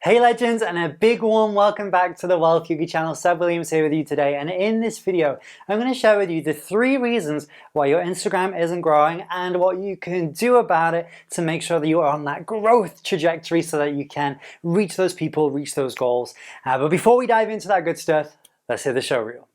Hey legends, and a big warm welcome back to the Wealth Yogi channel. Seb Williams here with you today, and in this video I'm going to share with you the 3 reasons why your Instagram isn't growing and what you can do about it to make sure that you are on that growth trajectory so that you can reach those people, reach those goals. But before we dive into that good stuff, let's hit the show reel.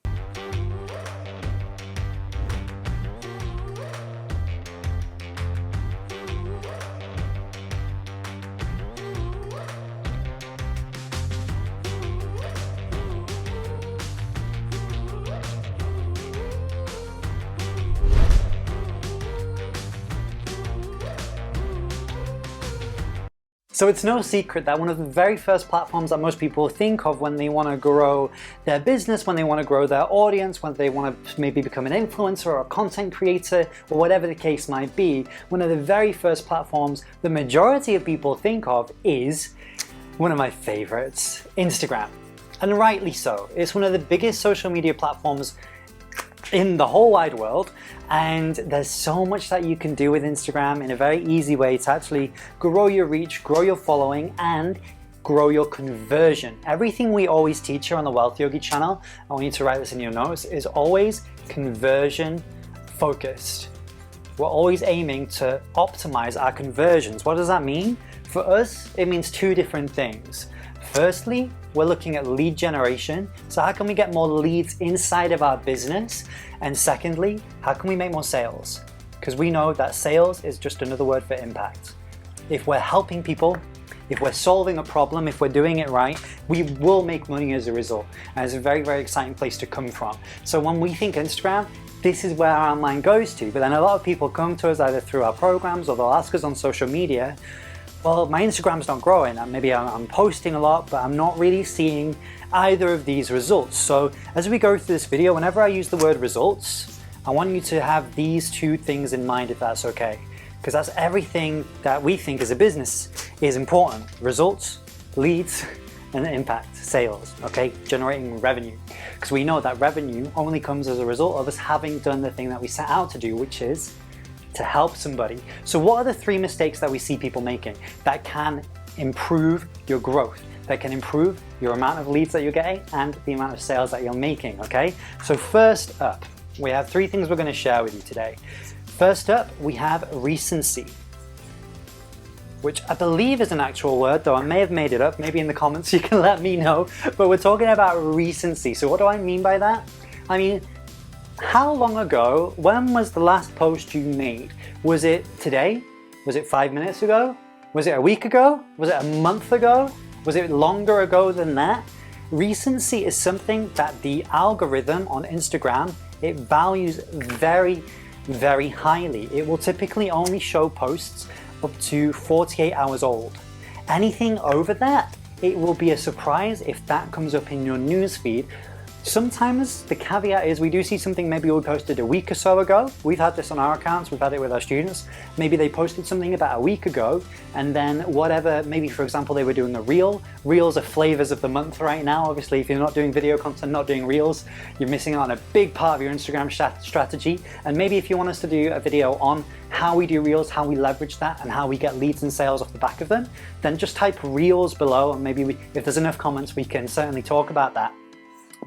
So it's no secret that one of the very first platforms that most people think of when they want to grow their business, when they want to grow their audience, when they want to maybe become an influencer or a content creator or whatever the case might be, one of the very first platforms the majority of people think of is one of my favorites, Instagram. And rightly so. It's one of the biggest social media platforms in the whole wide world, and there's so much that you can do with Instagram in a very easy way to actually grow your reach, grow your following, and grow your conversion. Everything we always teach here on the Wealth Yogi channel, I want you to write this in your notes, is always conversion focused. We're always aiming to optimize our conversions. What does that mean? For us, it means 2 different things. Firstly, we're looking at lead generation. So how can we get more leads inside of our business? And secondly, how can we make more sales? Because we know that sales is just another word for impact. If we're helping people, if we're solving a problem, if we're doing it right, we will make money as a result. And it's a very, very exciting place to come from. So when we think Instagram, this is where our mind goes to. But then a lot of people come to us either through our programs or they'll ask us on social media, well, my Instagram's not growing, and maybe I'm posting a lot, but I'm not really seeing either of these results. So as we go through this video, whenever I use the word results, I want you to have these 2 things in mind, if that's okay. Because that's everything that we think as a business is important. Results, leads, and impact, sales, okay? Generating revenue. Because we know that revenue only comes as a result of us having done the thing that we set out to do, which is to help somebody. So what are the 3 mistakes that we see people making that can improve your growth, that can improve your amount of leads that you're getting and the amount of sales that you're making, okay? So first up, we have 3 things we're going to share with you today. First up, we have recency, which I believe is an actual word, though I may have made it up. Maybe in the comments you can let me know. But we're talking about recency. So what do I mean by that? I mean, how long ago, when was the last post you made? Was it today? Was it 5 minutes ago? Was it a week ago? Was it a month ago? Was it longer ago than that? Recency is something that the algorithm on Instagram, it values very, very highly. It will typically only show posts up to 48 hours old. Anything over that, it will be a surprise if that comes up in your newsfeed. Sometimes the caveat is we do see something maybe we posted a week or so ago. We've had this on our accounts, we've had it with our students. Maybe they posted something about a week ago, and then whatever, maybe for example they were doing a reel. Reels are flavors of the month right now. Obviously if you're not doing video content, not doing reels, you're missing out on a big part of your Instagram strategy. And maybe if you want us to do a video on how we do reels, how we leverage that, and how we get leads and sales off the back of them, then just type reels below, and maybe if there's enough comments we can certainly talk about that.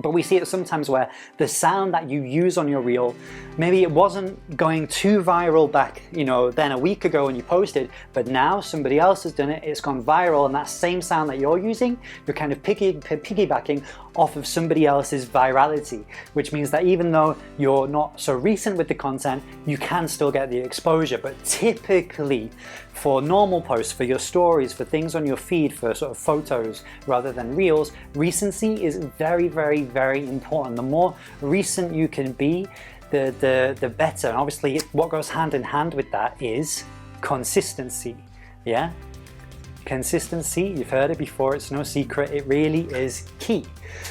But we see it sometimes where the sound that you use on your reel, maybe it wasn't going too viral back, then a week ago when you posted, but now somebody else has done it, it's gone viral, and that same sound that you're using, you're kind of piggybacking off of somebody else's virality, which means that even though you're not so recent with the content, you can still get the exposure. But typically for normal posts, for your stories, for things on your feed, for sort of photos rather than reels, recency is very, very, very important. The more recent you can be, the better. And obviously what goes hand in hand with that is consistency. Yeah? Consistency, you've heard it before, it's no secret, it really is key.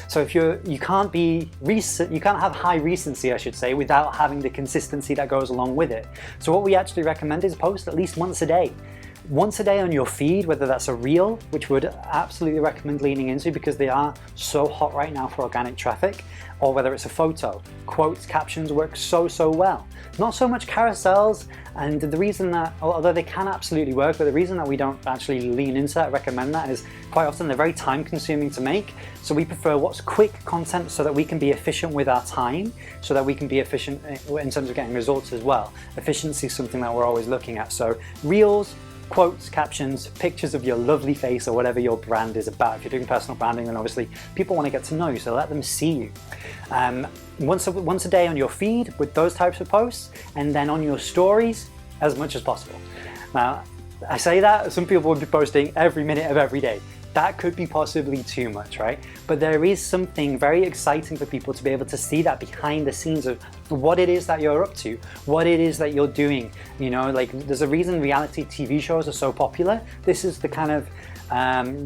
So if you can't have high recency, I should say, without having the consistency that goes along with it. So what we actually recommend is post at least once a day. Once a day on your feed, whether that's a reel, which would absolutely recommend leaning into because they are so hot right now for organic traffic, or whether it's a photo. Quotes, captions work so well. Not so much carousels, and the reason that, although they can absolutely work, but the reason that we don't actually lean into that, recommend that, is quite often they're very time consuming to make. So we prefer what's quick content so that we can be efficient with our time, so that we can be efficient in terms of getting results as well. Efficiency is something that we're always looking at. So reels, quotes, captions, pictures of your lovely face or whatever your brand is about. If you're doing personal branding, then obviously people want to get to know you, so let them see you. Once a day on your feed with those types of posts, and then on your stories as much as possible. Now, I say that, some people will be posting every minute of every day. That could be possibly too much, right? But there is something very exciting for people to be able to see that behind the scenes of what it is that you're up to, what it is that you're doing. You know, like there's a reason reality TV shows are so popular. This is the kind of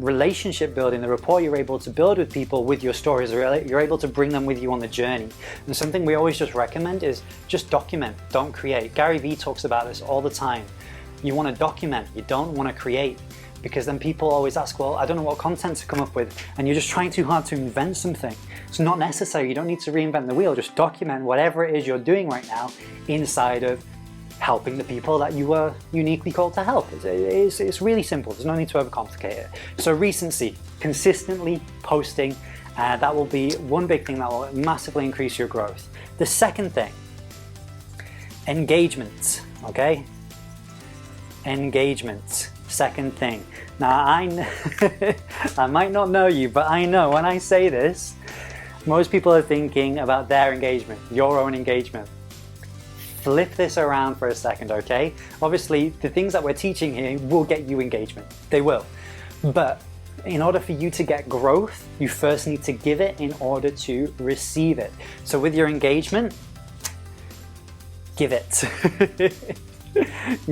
relationship building, the rapport you're able to build with people with your stories. You're able to bring them with you on the journey. And something we always just recommend is just document, don't create. Gary Vee talks about this all the time. You want to document, you don't want to create. Because then people always ask, well, I don't know what content to come up with, and you're just trying too hard to invent something. It's not necessary, you don't need to reinvent the wheel, just document whatever it is you're doing right now inside of helping the people that you were uniquely called to help. It's really simple, there's no need to overcomplicate it. So recency, consistently posting, that will be one big thing that will massively increase your growth. The second thing, engagement, okay? Engagement. Second thing. Now I might not know you, but I know when I say this, most people are thinking about their engagement, your own engagement. Flip this around for a second, okay? Obviously, the things that we're teaching here will get you engagement. They will. But in order for you to get growth, you first need to give it in order to receive it. So with your engagement, give it.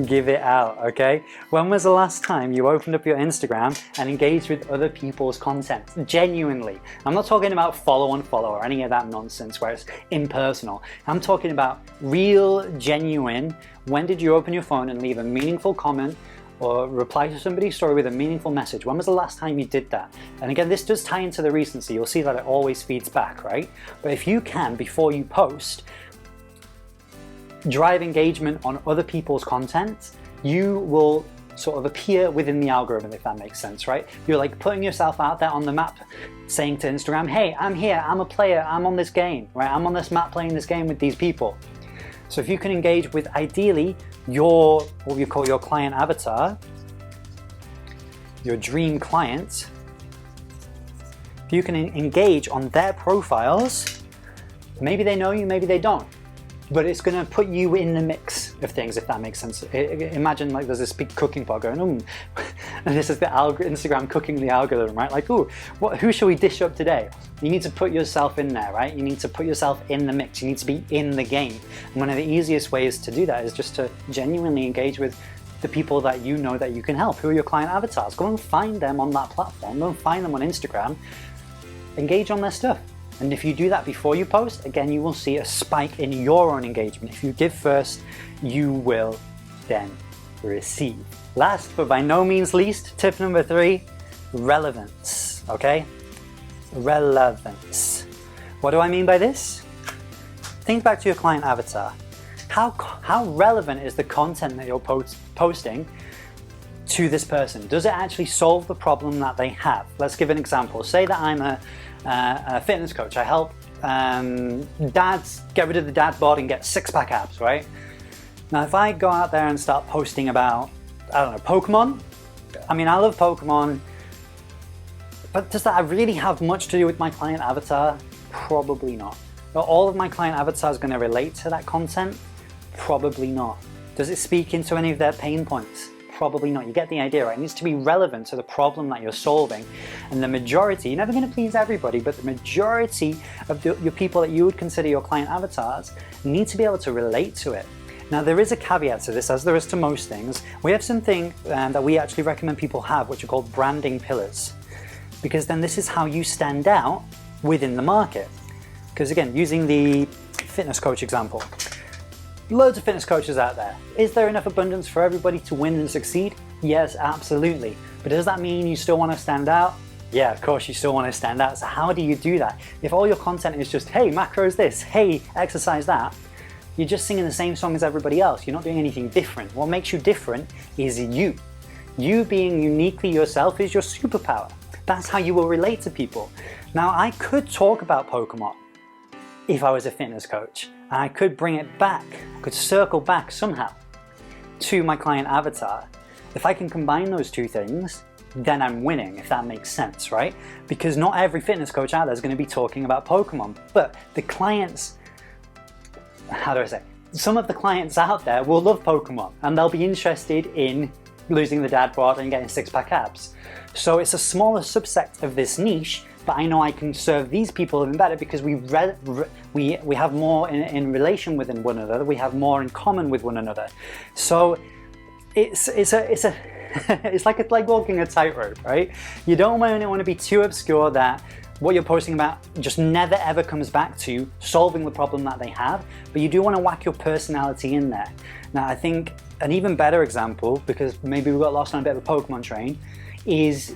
Give it out, okay? When was the last time you opened up your Instagram and engaged with other people's content? Genuinely. I'm not talking about follow on follow or any of that nonsense where it's impersonal. I'm talking about real, genuine. When did you open your phone and leave a meaningful comment or reply to somebody's story with a meaningful message? When was the last time you did that? And again, this does tie into the recency. You'll see that it always feeds back, right? But if you can, before you post, drive engagement on other people's content, you will sort of appear within the algorithm, if that makes sense, right? You're like putting yourself out there on the map, saying to Instagram, hey, I'm here, I'm a player, I'm on this game, right? I'm on this map playing this game with these people. So if you can engage with ideally your, what you call your client avatar, your dream client, if you can engage on their profiles, maybe they know you, maybe they don't. But it's going to put you in the mix of things, if that makes sense. Imagine like there's this big cooking pot going, and this is the Instagram cooking the algorithm, right? Like, who shall we dish up today? You need to put yourself in there, right? You need to put yourself in the mix. You need to be in the game. And one of the easiest ways to do that is just to genuinely engage with the people that you know that you can help. Who are your client avatars? Go and find them on that platform. Go and find them on Instagram. Engage on their stuff. And if you do that before you post, again, you will see a spike in your own engagement. If you give first, you will then receive. Last, but by no means least, tip number 3, relevance, okay? Relevance. What do I mean by this? Think back to your client avatar. How relevant is the content that you're posting to this person? Does it actually solve the problem that they have? Let's give an example. Say that I'm a fitness coach. I help dads get rid of the dad bod and get six-pack abs, right? Now, if I go out there and start posting about, I don't know, Pokemon, I mean, I love Pokemon, but does that really have much to do with my client avatar? Probably not. Are all of my client avatars going to relate to that content? Probably not. Does it speak into any of their pain points? Probably not. You get the idea, right? It needs to be relevant to the problem that you're solving. And the majority, you're never going to please everybody, but the majority of your people that you would consider your client avatars need to be able to relate to it. Now, there is a caveat to this, as there is to most things. We have something that we actually recommend people have, which are called branding pillars. Because then this is how you stand out within the market. Because again, using the fitness coach example, loads of fitness coaches out there. Is there enough abundance for everybody to win and succeed? Yes, absolutely. But does that mean you still want to stand out? Yeah, of course you still want to stand out. So how do you do that? If all your content is just, hey, macros this, hey, exercise that, you're just singing the same song as everybody else. You're not doing anything different. What makes you different is you. You being uniquely yourself is your superpower. That's how you will relate to people. Now, I could talk about Pokemon if I was a fitness coach. And I could bring it back, I could circle back somehow to my client avatar. If I can combine those two things, then I'm winning, if that makes sense, right? Because not every fitness coach out there is going to be talking about Pokemon, but the clients, how do I say, some of the clients out there will love Pokemon and they'll be interested in losing the dad bod and getting six-pack abs. So it's a smaller subset of this niche, but I know I can serve these people even better because we have more in relation with one another. We have more in common with one another. So it's like walking a tightrope, right? You don't want to be too obscure that what you're posting about just never ever comes back to solving the problem that they have, but you do want to whack your personality in there. Now, I think an even better example, because maybe we got lost on a bit of a Pokemon train, is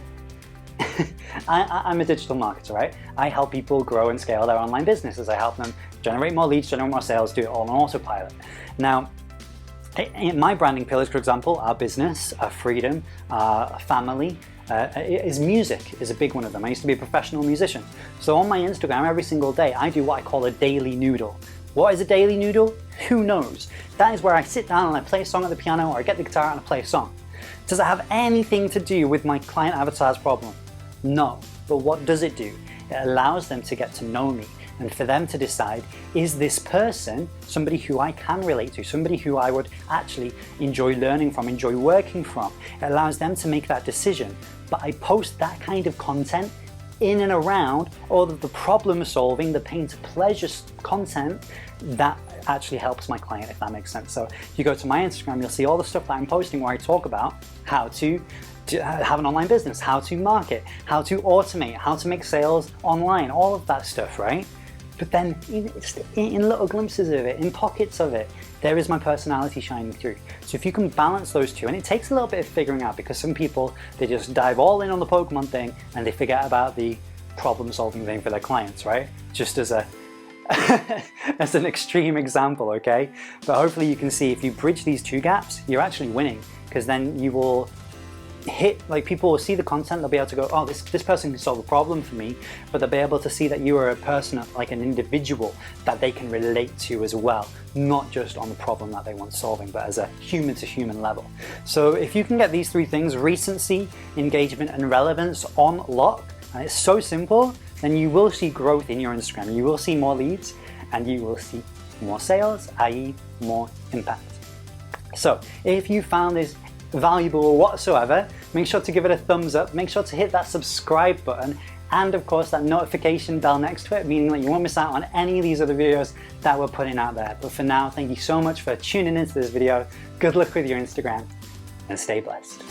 I'm a digital marketer, right? I help people grow and scale their online businesses. I help them generate more leads, generate more sales, do it all on autopilot. Now, in my branding pillars, for example, our business, our freedom, our family, is music is a big one of them. I used to be a professional musician. So on my Instagram, every single day, I do what I call a daily noodle. What is a daily noodle? Who knows? That is where I sit down and I play a song at the piano, or I get the guitar and I play a song. Does it have anything to do with my client avatar's problem? No. But what does it do? It allows them to get to know me, and for them to decide, is this person somebody who I can relate to, somebody who I would actually enjoy learning from, enjoy working from? It allows them to make that decision. But I post that kind of content in and around all of the problem solving, the pain to pleasure content that actually helps my client, if that makes sense. So if you go to my Instagram, you'll see all the stuff that I'm posting where I talk about how to have an online business, how to market, how to automate, how to make sales online, all of that stuff, right? But then in little glimpses of it, in pockets of it, there is my personality shining through. So if you can balance those two, and it takes a little bit of figuring out, because some people, they just dive all in on the Pokemon thing and they forget about the problem solving thing for their clients, right? Just as a as an extreme example, okay? But hopefully you can see if you bridge these two gaps, you're actually winning, because then you will hit, like, people will see the content, they'll be able to go, oh, this person can solve a problem for me, but they'll be able to see that you are a person, like an individual that they can relate to as well, not just on the problem that they want solving, but as a human to human level. So if you can get these three things, recency, engagement, and relevance on lock, and it's so simple, then you will see growth in your Instagram. You will see more leads and you will see more sales, i.e. more impact. So if you found this valuable whatsoever, make sure to give it a thumbs up, make sure to hit that subscribe button, and of course that notification bell next to it, meaning that you won't miss out on any of these other videos that we're putting out there. But for now, thank you so much for tuning into this video. Good luck with your Instagram and stay blessed.